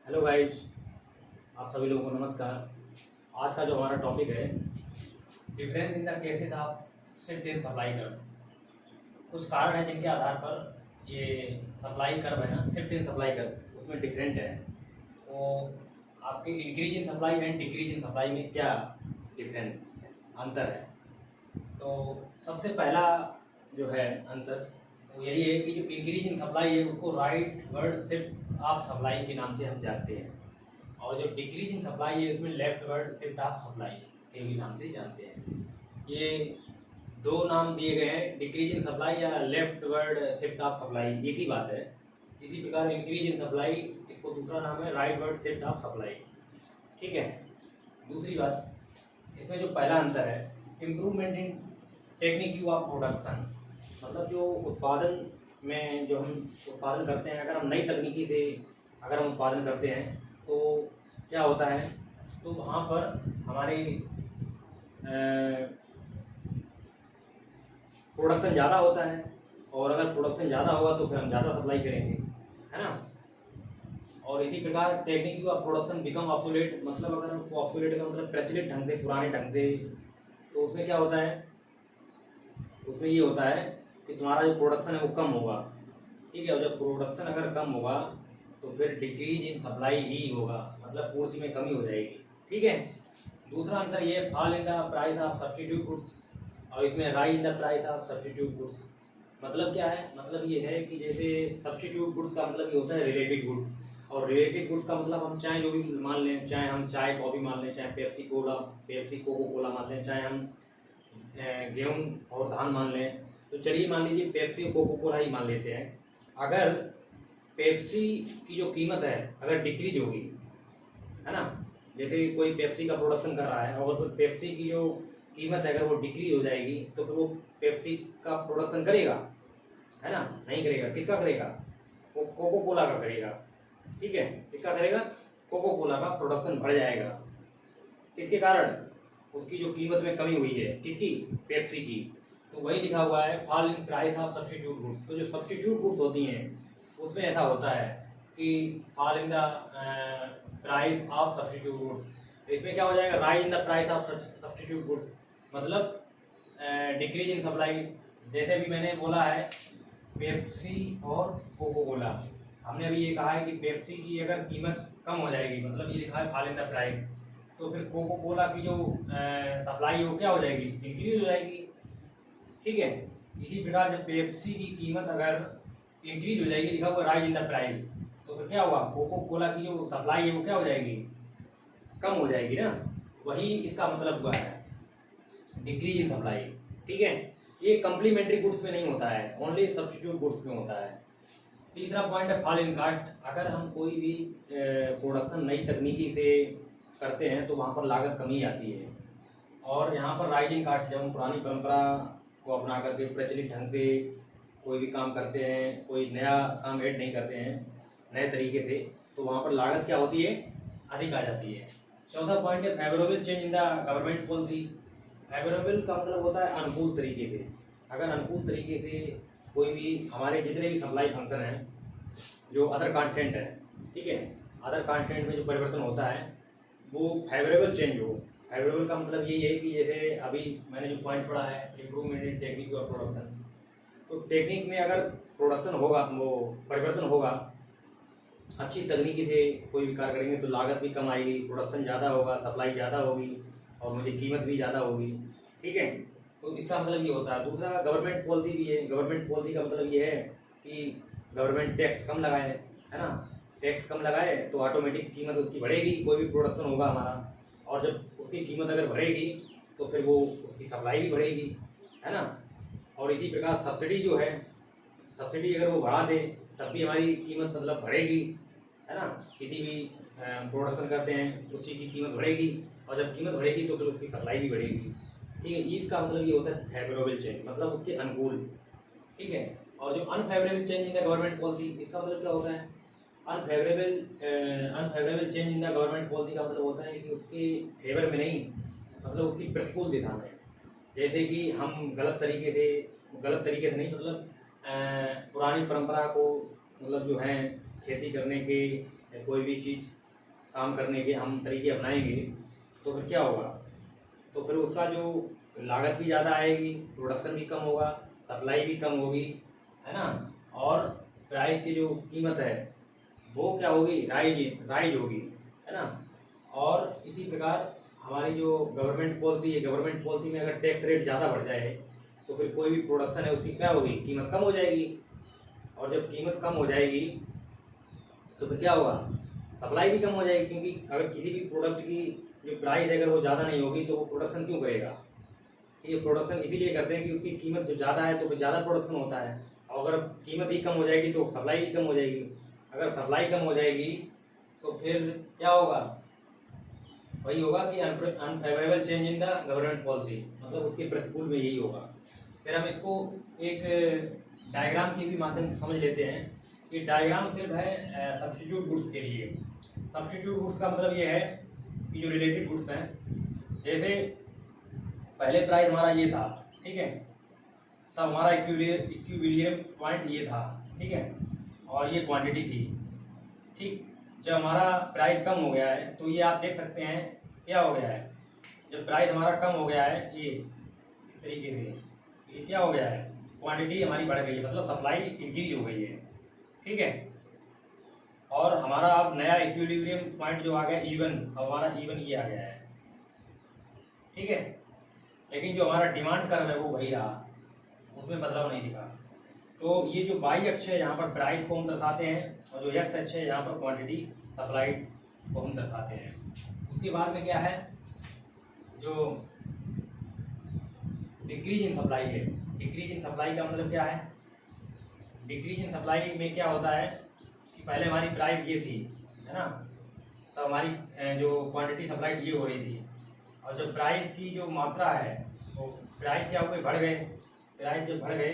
Hello guys, आप सभी लोगों को नमस्कार। आज का जो हमारा टॉपिक है, difference in the cases of shift in supply curve. कुछ कारण है जिनके आधार पर ये सप्लाई कर्व है ना, शिफ्ट इन सप्लाई कर्व उसमें डिफरेंट है। वो आपके increase in supply and decrease in supply में क्या डिफरेंस अंतर है। तो सबसे पहला जो है अंतर वो यही है कि जो इंक्रीज इन सप्लाई है उसको right word shift of supply के नाम से हम जानते हैं, और जो डिक्रीज इन सप्लाई है उसमें left word shift of supply के भी नाम से जानते हैं। ये दो नाम दिए गए हैं, डिक्रीज इन सप्लाई या left word shift of supply, एक ही बात है। इसी प्रकार इंक्रीज इन सप्लाई, इसको दूसरा नाम है right word shift of supply. ठीक है। दूसरी बात, इसमें जो पहला अंतर है, improvement in technique of production, मतलब जो उत्पादन में जो हम उत्पादन करते हैं, अगर हम नई तकनीकी से अगर हम उत्पादन करते हैं तो क्या होता है, तो वहाँ पर हमारी प्रोडक्शन ज़्यादा होता है, और अगर प्रोडक्शन ज़्यादा होगा तो फिर हम ज़्यादा सप्लाई करेंगे, है ना। और इसी प्रकार technique of production become obsolete, मतलब अगर हम ऑब्सोलेट का मतलब प्रचलित ढंग से, पुराने ढंग से, तो उसमें क्या होता है, उसमें ये होता है कि तुम्हारा जो प्रोडक्शन है वो कम होगा। ठीक है। और जब प्रोडक्शन अगर कम होगा तो फिर डिक्रीज इन सप्लाई ही होगा, मतलब पूर्ति में कमी हो जाएगी। ठीक है। दूसरा अंतर ये, fall in the price of substitute goods, और इसमें rise in the price of substitute goods. मतलब क्या है, मतलब ये है कि जैसे सब्स्टिट्यूट गुड्स का मतलब ये होता है रिलेटेड गुड, और रिलेटेड गुड का मतलब हम चाहे जो भी मान लें, चाहे हम चाय कॉफी मान लें, चाहे पेप्सी कोको कोला मान लें, चाहे हम गेहूं और धान मान लें, तो चलिए मान लीजिए पेप्सी और कोको कोला ही मान लेते हैं। अगर पेप्सी की जो कीमत है अगर डिक्रीज होगी, है ना, जैसे कोई पेप्सी का प्रोडक्शन कर रहा है और पेप्सी की जो कीमत है अगर वो डिक्रीज हो जाएगी तो फिर वो पेप्सी का प्रोडक्शन करेगा, है ना, नहीं करेगा। किसका करेगा? वो कोको कोला का करेगा। ठीक है। किसका करेगा? कोको कोला का प्रोडक्शन बढ़ जाएगा। किसके कारण? उसकी जो कीमत में कमी हुई है, किसकी? पेप्सी की। तो वही लिखा हुआ है fall in price of substitute goods. तो जो सब्स्टिट्यूट गुड्स होती हैं उसमें ऐसा होता है कि fall in the price of substitute goods. इसमें क्या हो जाएगा? Rise in the price of substitute goods, मतलब डिक्रीज इन सप्लाई। जैसे भी मैंने बोला है पेप्सी और कोको कोला, हमने अभी ये कहा है कि पेप्सी की अगर कीमत कम हो जाएगी, मतलब ये लिखा है फॉल इन द प्राइस, तो फिर कोको कोला की जो सप्लाई है वो क्या हो जाएगी? इंक्रीज हो जाएगी। ठीक है। इसी प्रकार जब पेप्सी की कीमत अगर इंक्रीज हो जाएगी, लिखा हुआ राइज इन द प्राइस, तो फिर क्या हुआ? कोको कोला की जो सप्लाई है वो क्या हो जाएगी? कम हो जाएगी ना। वही इसका मतलब हुआ है डिक्रीज इन सप्लाई। ठीक है। ये कम्प्लीमेंट्री गुड्स में नहीं होता है, ओनली सब्स्टिट्यूट गुड्स में होता है। तीसरा पॉइंट है फॉल इन कास्ट। अगर हम कोई भी प्रोडक्शन नई तकनीकी से करते हैं तो वहाँ पर लागत कमी आती है, और यहाँ पर राइजिंग कास्ट, जब हम पुरानी परंपरा को अपना करके प्रचलित ढंग से कोई भी काम करते हैं, कोई नया काम ऐड नहीं करते हैं नए तरीके से, तो वहाँ पर लागत क्या होती है? अधिक आ जाती है। चौथा पॉइंट है favourable change in the government policy. Favourable का मतलब होता है अनुकूल तरीके से। अगर अनुकूल तरीके से कोई भी हमारे जितने भी सप्लाई फंक्शन हैं, जो अदर कंटेंट है, ठीक है, अदर कंटेंट में जो परिवर्तन होता है वो फेवरेबल चेंज हो। फेवरेबल का मतलब यही है कि जैसे अभी मैंने जो पॉइंट पढ़ा है इम्प्रूवमेंट इन टेक्निक और प्रोडक्शन, तो टेक्निक में अगर प्रोडक्शन होगा, वो परिवर्तन होगा, अच्छी तकनीकी से कोई भी कार्य करेंगे तो लागत भी कम आएगी, प्रोडक्शन ज़्यादा होगा, सप्लाई ज़्यादा होगी, और मुझे कीमत भी ज़्यादा होगी। ठीक है। तो इसका मतलब ये होता है। दूसरा गवर्नमेंट पॉलिसी भी है। गवर्नमेंट पॉलिसी का मतलब ये है कि गवर्नमेंट टैक्स कम लगाए, है ना, टैक्स कम लगाए तो ऑटोमेटिक कीमत उसकी बढ़ेगी, कोई भी प्रोडक्शन होगा हमारा, और जब उसकी कीमत अगर बढ़ेगी तो फिर वो उसकी सप्लाई भी बढ़ेगी, है ना। और इसी प्रकार सब्सिडी जो है, सब्सिडी अगर वो बढ़ा दे तब भी हमारी कीमत मतलब बढ़ेगी, है ना। किसी भी प्रोडक्शन करते हैं उस चीज़ की कीमत बढ़ेगी, और जब कीमत बढ़ेगी तो फिर उसकी सप्लाई भी बढ़ेगी। ठीक है। ईद का मतलब ये होता है फेवरेबल चेंज, मतलब उसके अनुकूल। ठीक है। और जो unfavourable change in the government policy, इसका मतलब क्या होता है? Unfavourable change in the government policy का मतलब होता है कि उसके फेवर में नहीं, मतलब उसकी प्रतिकूल दिशा में। जैसे कि हम गलत तरीके से नहीं, मतलब पुरानी परंपरा को, मतलब जो है खेती करने के या कोई भी चीज़ काम करने के हम तरीके अपनाएंगे तो फिर क्या होगा, तो फिर उसका जो लागत भी ज़्यादा आएगी, प्रोडक्शन भी कम होगा, सप्लाई भी कम होगी, है ना, और प्राइस की जो कीमत है वो क्या होगी, राइज होगी, है ना। और इसी प्रकार हमारी जो गवर्नमेंट पॉलिसी है, गवर्नमेंट पॉलिसी में अगर टैक्स रेट ज़्यादा बढ़ जाए तो फिर कोई भी प्रोडक्शन है उसकी क्या होगी, कीमत कम हो जाएगी, और जब कीमत कम हो जाएगी तो फिर क्या होगा, सप्लाई भी कम हो जाएगी, क्योंकि अगर किसी भी प्रोडक्ट की जो प्राइस है अगर वो ज़्यादा नहीं होगी तो वो प्रोडक्शन क्यों करेगा। ये प्रोडक्शन इसीलिए करते हैं कि उसकी कीमत जब ज़्यादा है तो फिर ज़्यादा प्रोडक्शन होता है, और अगर कीमत ही कम हो जाएगी तो सप्लाई भी कम हो जाएगी, अगर सप्लाई कम हो जाएगी तो फिर क्या होगा, वही होगा कि unfavourable change in the government policy, मतलब उसके प्रतिकूल में यही होगा। फिर हम इसको एक डायग्राम के भी माध्यम से समझ लेते हैं। कि डायग्राम सिर्फ है सब्स्टिट्यूट गुड्स के लिए। सब्स्टिट्यूट गुड्स का मतलब ये है कि जो रिलेटेड गुड्स हैं, जैसे पहले प्राइस हमारा ये था, ठीक है, तब हमारा इक्विलिब्रियम पॉइंट ये था, ठीक है, और ये क्वांटिटी थी, ठीक। जब हमारा प्राइस कम हो गया है तो ये आप देख सकते हैं क्या हो गया है, जब प्राइस हमारा कम हो गया है ये इस तरीके से, ये क्या हो गया है, क्वांटिटी हमारी बढ़ गई है, मतलब सप्लाई इंक्रीज हो गई है, ठीक है, और हमारा अब नया इक्विलिब्रियम पॉइंट जो आ गया इवन, अब हमारा इवन ये आ गया है, ठीक है। लेकिन जो हमारा डिमांड कर्व है वो वही रहा, उसमें बदलाव नहीं दिखा। तो ये जो वाई अक्ष है यहाँ पर प्राइस को हम दर्शाते हैं, और जो एक्स अक्ष है यहाँ पर क्वांटिटी सप्लाइड को हम दर्शाते हैं। उसके बाद में क्या है, जो डिक्रीज इन सप्लाई है, डिक्रीज इन सप्लाई का मतलब क्या है, डिक्रीज इन सप्लाई में क्या होता है कि पहले हमारी प्राइस ये थी, है ना, तो हमारी जो क्वांटिटी सप्लाइड ये हो रही थी, और जब प्राइस की जो मात्रा है वो प्राइस क्या हो गई, बढ़ गए, प्राइस जब बढ़ गए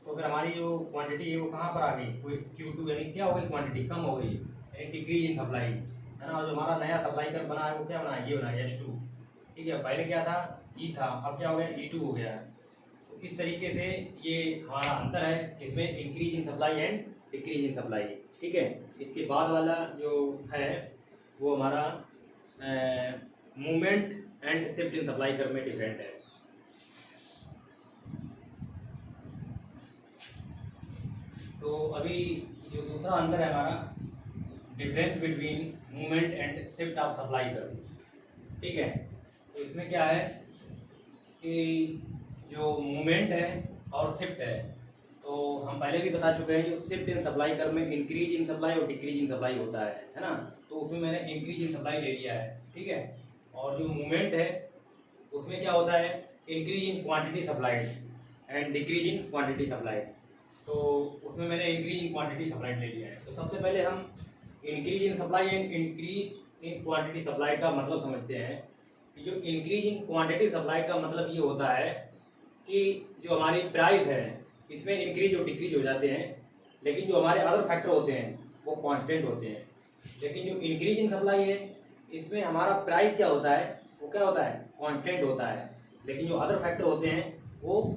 तो फिर हमारी जो क्वांटिटी है वो कहाँ पर आ गई, कोई Q2 यानी क्या हो गई, क्वांटिटी कम हो गई, यानी डिक्रीज इन सप्लाई, है ना। और जो हमारा नया सप्लाई कर बना है वो क्या बना है, ये बना है S2, ठीक है, पहले क्या था E था, अब क्या हो गया E2 हो गया। तो इस तरीके से ये हमारा अंतर है इसमें increase in supply and decrease in supply, ठीक है। इसके बाद वाला जो है वो हमारा movement and shift in supply curve में डिफरेंट है। तो अभी जो दूसरा अंतर है हमारा, difference between movement and shift of supply curve, ठीक है। तो इसमें क्या है कि जो मूवमेंट है और शिफ्ट है, तो हम पहले भी बता चुके हैं, जो शिफ्ट इन सप्लाई कर्व में इंक्रीज इन सप्लाई और डिक्रीज इन सप्लाई होता है ना। तो उसमें मैंने इंक्रीज इन सप्लाई ले लिया है, ठीक है। और जो मूवमेंट है उसमें क्या होता है, increase in quantity supplied and decrease in quantity supplied. तो उसमें मैंने इंक्रीज इन क्वांटिटी सप्लाइड ले लिया है। तो सबसे पहले हम increase in supply and increase in quantity supply का मतलब समझते हैं। कि जो इंक्रीज इन क्वांटिटी सप्लाई का मतलब ये होता है कि जो हमारी प्राइस है इसमें इंक्रीज और डिक्रीज हो जाते हैं, लेकिन जो हमारे अदर फैक्टर होते हैं वो कांस्टेंट होते हैं। लेकिन जो इंक्रीज इन सप्लाई है इसमें हमारा प्राइस क्या होता है, वो क्या होता है, कांस्टेंट होता है, लेकिन जो अदर फैक्टर होते हैं वो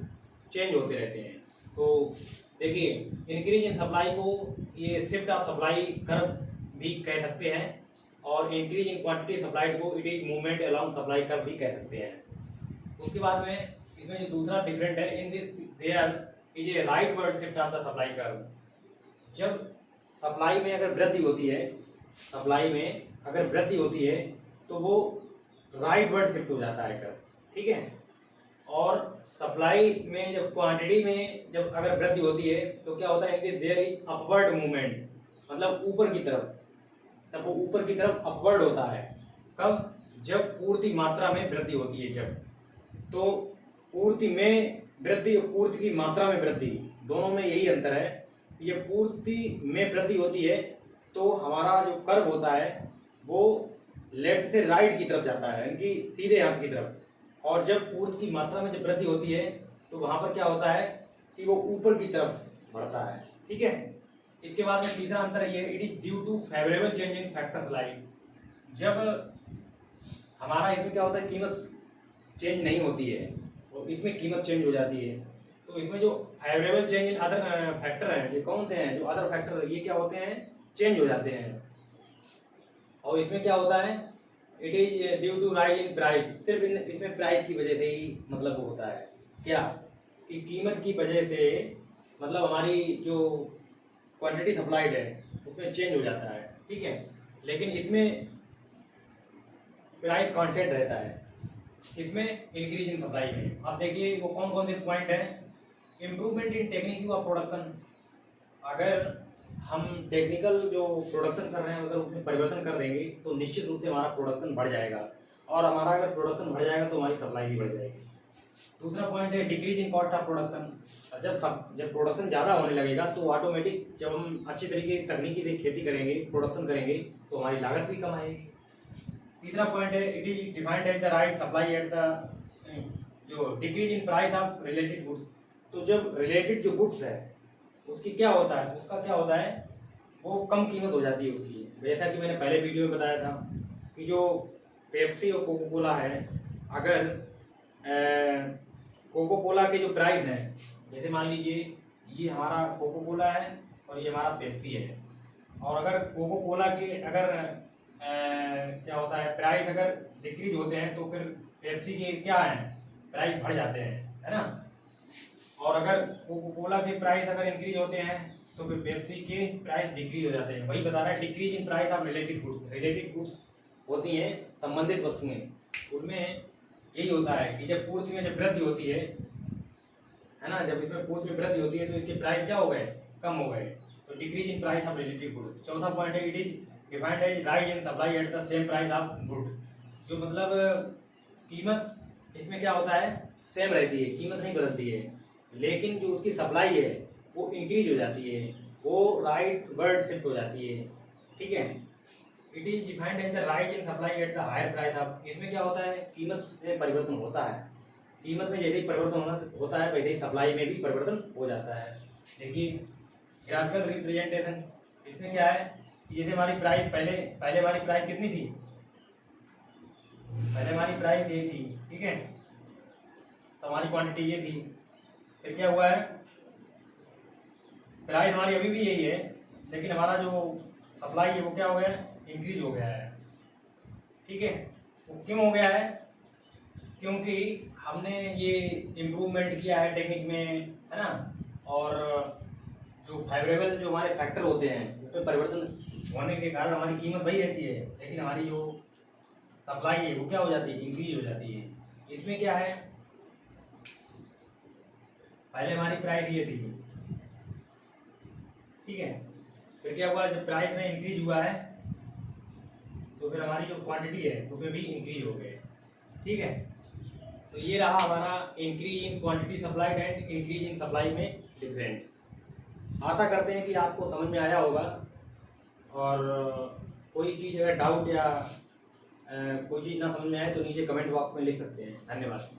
चेंज होते रहते हैं। तो देखिए, इंक्रीज इन सप्लाई को ये शिफ्ट ऑफ सप्लाई कर्व भी कह सकते हैं, और इंक्रीज इन क्वांटिटी सप्लाइड को it is movement along supply curve भी कह सकते हैं। उसके बाद में इसमें जो दूसरा डिफरेंट है, in this there is a rightward shift of the supply curve. जब सप्लाई में अगर वृद्धि होती है, सप्लाई में अगर वृद्धि होती है तो वो राइट वर्ड शिफ्ट हो जाता है कर्व, ठीक है। और सप्लाई में जब क्वांटिटी में जब अगर वृद्धि होती है तो क्या होता है, देयर इज अपवर्ड मूवमेंट, मतलब ऊपर की तरफ, तब वो ऊपर की तरफ अपवर्ड होता है। कब, जब पूर्ति मात्रा में वृद्धि होती है, जब, तो पूर्ति में वृद्धि और पूर्ति की मात्रा में वृद्धि, दोनों में यही अंतर है। ये पूर्ति में वृद्धि होती है तो हमारा जो कर्व होता है वो लेफ्ट से राइट की तरफ जाता है, यानी कि सीधे हाथ की तरफ। और जब पूर्ति की मात्रा में जब वृद्धि होती है तो वहां पर क्या होता है कि वो ऊपर की तरफ बढ़ता है, ठीक है। इसके बाद में तीसरा अंतर ये, it is due to favourable change in factor supply. जब हमारा इसमें क्या होता है, कीमत चेंज नहीं होती है तो इसमें कीमत चेंज हो जाती है। तो इसमें जो favourable change in other factor हैं, ये कौन से हैं, जो अदर फैक्टर ये क्या होते हैं, चेंज हो जाते हैं। और इसमें क्या होता है, it is due to rise in price. सिर्फ इसमें प्राइस की वजह से ही मतलब वो होता है क्या कि कीमत की वजह से मतलब हमारी जो क्वांटिटी सप्लाइड है उसमें चेंज हो जाता है, ठीक है। लेकिन इसमें प्राइस कांस्टेंट रहता है, इसमें इंक्रीज इन सप्लाई में। आप देखिए वो कौन कौन से पॉइंट है। Improvement in technique of production, अगर हम टेक्निकल जो प्रोडक्शन कर रहे हैं अगर उसमें परिवर्तन कर देंगे तो निश्चित रूप से हमारा प्रोडक्शन बढ़ जाएगा, और हमारा अगर प्रोडक्शन बढ़ जाएगा तो हमारी सप्लाई भी बढ़ जाएगी। दूसरा पॉइंट है decrease in cost of production. जब प्रोडक्शन ज़्यादा होने लगेगा तो ऑटोमेटिक जब हम अच्छी तरीके की तकनीकी से खेती करेंगे, प्रोडक्शन करेंगे, तो हमारी लागत भी कम आएगी। तीसरा पॉइंट है it is defined as the rise supply at the जो decrease in price of related goods. तो जब रिलेटेड जो गुड्स है उसकी क्या होता है, उसका क्या होता है, वो कम कीमत हो जाती है उसकी। जैसा कि मैंने पहले वीडियो में बताया था कि जो पेप्सी और कोको कोला है, अगर कोको कोला के जो प्राइस है, जैसे मान लीजिए ये हमारा कोको कोला है और ये हमारा पेप्सी है, और अगर कोको कोला के अगर क्या होता है प्राइस अगर डिक्रीज होते हैं तो फिर पेप्सी के क्या है प्राइस बढ़ जाते हैं, है ना। और अगर कोको कोला के प्राइस अगर इंक्रीज होते हैं तो फिर पेप्सी के प्राइस डिक्रीज हो जाते हैं। वही बता रहा है decrease in price of related goods. Related goods होती हैं संबंधित वस्तुएं, उनमें यही होता है कि जब पूर्ति में जब वृद्धि होती है ना, जब इसमें पूर्ति में वृद्धि होती है तो इसके प्राइस क्या हो गए, कम हो गए, तो decrease in price of related goods. चौथा पॉइंट है it is defined as rise in supply at the same price of good. जो मतलब कीमत इसमें क्या होता है सेम रहती है, कीमत नहीं बदलती है, लेकिन जो उसकी सप्लाई है वो इंक्रीज हो जाती है, वो राइट वर्ड शिफ्ट हो जाती है, ठीक है। It is defined as the rise in supply at the higher price of. इसमें क्या होता है कीमत में परिवर्तन होता है, कीमत में जैसे ही परिवर्तन होता है वैसे ही सप्लाई में भी परिवर्तन हो जाता है। देखिए ग्राफिकल रिप्रेजेंटेशन, इसमें क्या है, जैसे हमारी प्राइस पहले हमारी प्राइस कितनी थी, पहले हमारी प्राइस ये थी, ठीक है, तो हमारी क्वांटिटी ये थी। फिर क्या हुआ है, प्राइस हमारी अभी भी यही है, लेकिन हमारा जो सप्लाई है वो क्या हो गया, इंक्रीज हो गया है, ठीक है। वो क्यों हो गया है, क्योंकि हमने ये इम्प्रूवमेंट किया है टेक्निक में, है ना, और जो फेवरेबल जो हमारे फैक्टर होते हैं उस पर परिवर्तन होने के कारण हमारी कीमत वही रहती है, लेकिन हमारी जो सप्लाई है वो क्या हो जाती है, इंक्रीज हो जाती है। इसमें क्या है, पहले हमारी प्राइस ये थी, ठीक है, फिर क्या हुआ, जब प्राइस में इंक्रीज हुआ है तो फिर हमारी जो क्वांटिटी है उसमें भी इंक्रीज हो गए, ठीक है। तो ये रहा हमारा increase in quantity supplied and increase in supply में डिफरेंट। आशा करते हैं कि आपको समझ में आया होगा, और कोई चीज़ अगर डाउट या कोई चीज़ ना समझ में आए तो नीचे कमेंट बॉक्स में लिख सकते हैं। धन्यवाद।